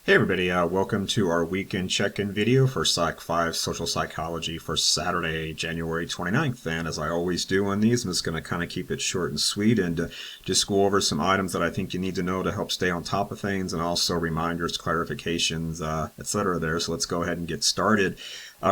Hey everybody, welcome to our weekend check-in video for Psych 5 Social Psychology for Saturday, January 29th. And as I always do on these, I'm just going to kind of keep it short and sweet and just go over some items that I think you need to know to help stay on top of things, and also reminders, clarifications, etc. there. So let's go ahead and get started.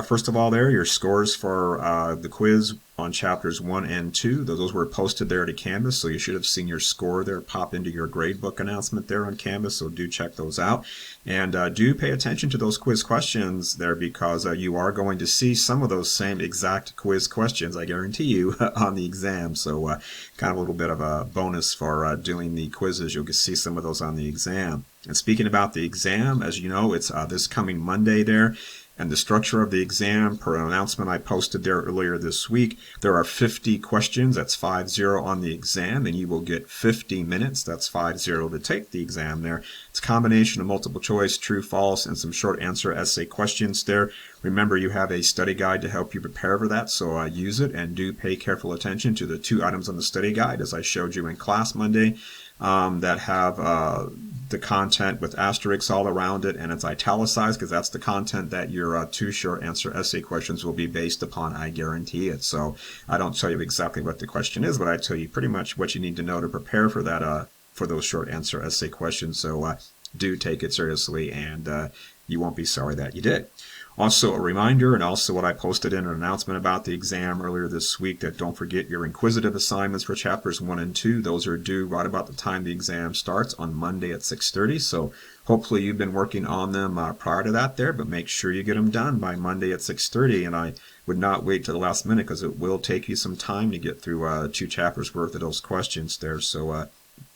First of all, your scores for the quiz on chapters 1 and 2. Those were posted there to Canvas, so you should have seen your score there pop into your gradebook announcement there on Canvas, so do check those out. And do pay attention to those quiz questions there, because you are going to see some of those same exact quiz questions, I guarantee you, on the exam. So kind of a little bit of a bonus for doing the quizzes. You'll see some of those on the exam. And speaking about the exam, as you know, it's this coming Monday there. And the structure of the exam, per an announcement I posted there earlier this week, there are 50 questions. That's 50 on the exam, and you will get 50 minutes. That's 50 to take the exam there. It's a combination of multiple choice, true, false, and some short answer essay questions there. Remember, you have a study guide to help you prepare for that, so use it, and do pay careful attention to the 2 items on the study guide, as I showed you in class Monday, that have the content with asterisks all around it, and it's italicized because that's the content that your 2 short answer essay questions will be based upon. I guarantee it. So I don't tell you exactly what the question is, but I tell you pretty much what you need to know to prepare for that, for those short answer essay questions. So do take it seriously, and you won't be sorry that you did. Also, a reminder, and also what I posted in an announcement about the exam earlier this week, that don't forget your inquisitive assignments for chapters 1 and 2. Those are due right about the time the exam starts on Monday at 6:30. So hopefully you've been working on them prior to that there, but make sure you get them done by Monday at 6:30. And I would not wait till the last minute, because it will take you some time to get through 2 chapters worth of those questions there. So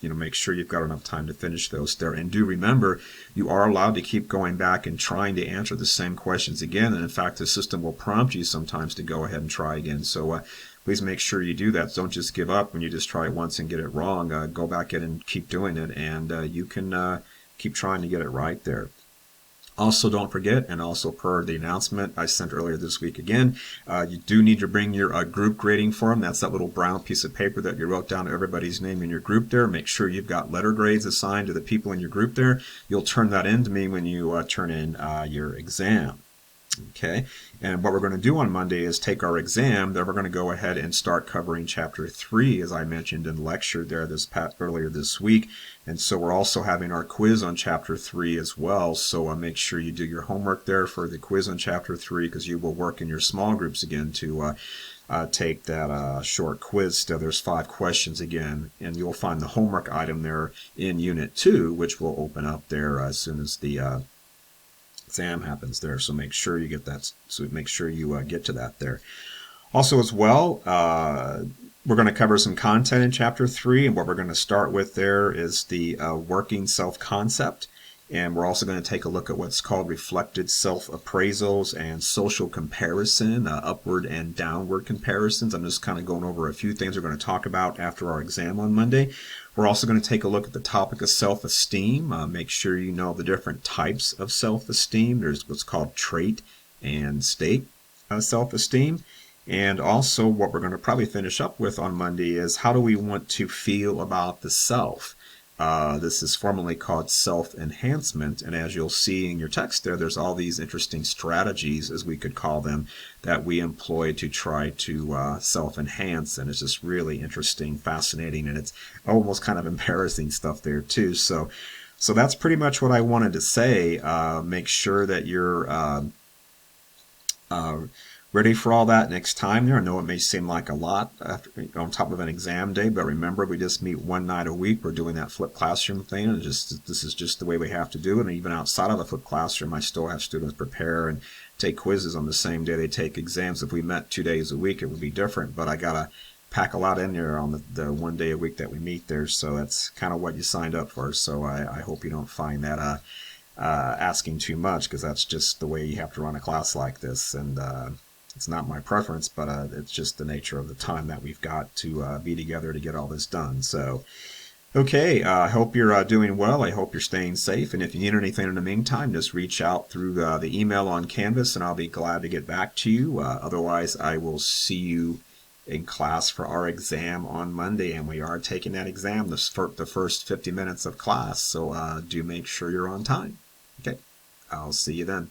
make sure you've got enough time to finish those there. And do remember, you are allowed to keep going back and trying to answer the same questions again. And in fact, the system will prompt you sometimes to go ahead and try again. So please make sure you do that. Don't just give up when you just try it once and get it wrong. Go back in and keep doing it, and you can keep trying to get it right there. Also, don't forget, and also per the announcement I sent earlier this week again, you do need to bring your group grading form. That's that little brown piece of paper that you wrote down everybody's name in your group there. Make sure you've got letter grades assigned to the people in your group there. You'll turn that in to me when you turn in your exam. Okay, and what we're going to do on Monday is take our exam. Then we're going to go ahead and start covering chapter 3, as I mentioned in lecture there earlier this week. And so we're also having our quiz on chapter 3 as well. So make sure you do your homework there for the quiz on chapter 3, because you will work in your small groups again to take that short quiz. So there's 5 questions again, and you'll find the homework item there in Unit 2, which will open up there as soon as the exam happens there. So make sure you get that. So make sure you get to that there. Also, as well, we're going to cover some content in chapter 3, and what we're going to start with there is the working self-concept. And we're also going to take a look at what's called reflected self-appraisals and social comparison, upward and downward comparisons. I'm just kind of going over a few things we're going to talk about after our exam on Monday. We're also going to take a look at the topic of self-esteem. Make sure you know the different types of self-esteem. There's what's called trait and state self-esteem. And also what we're going to probably finish up with on Monday is, how do we want to feel about the self? This is formally called self-enhancement, and as you'll see in your text there, there's all these interesting strategies, as we could call them, that we employ to try to self-enhance, and it's just really interesting, fascinating, and it's almost kind of embarrassing stuff there too. So that's pretty much what I wanted to say. Make sure that you're ready for all that next time there. I know it may seem like a lot on top of an exam day, but remember, we just meet 1 night a week. We're doing that flipped classroom thing, and this is just the way we have to do it. And even outside of the flipped classroom, I still have students prepare and take quizzes on the same day they take exams. If we met 2 days a week, it would be different, but I gotta pack a lot in there on the 1 day a week that we meet there. So that's kind of what you signed up for. So I hope you don't find that asking too much, because that's just the way you have to run a class like this. And it's not my preference, but it's just the nature of the time that we've got to be together to get all this done. So, okay, I hope you're doing well. I hope you're staying safe. And if you need anything in the meantime, just reach out through the email on Canvas, and I'll be glad to get back to you. Otherwise, I will see you in class for our exam on Monday, and we are taking that exam the first 50 minutes of class. So do make sure you're on time. Okay, I'll see you then.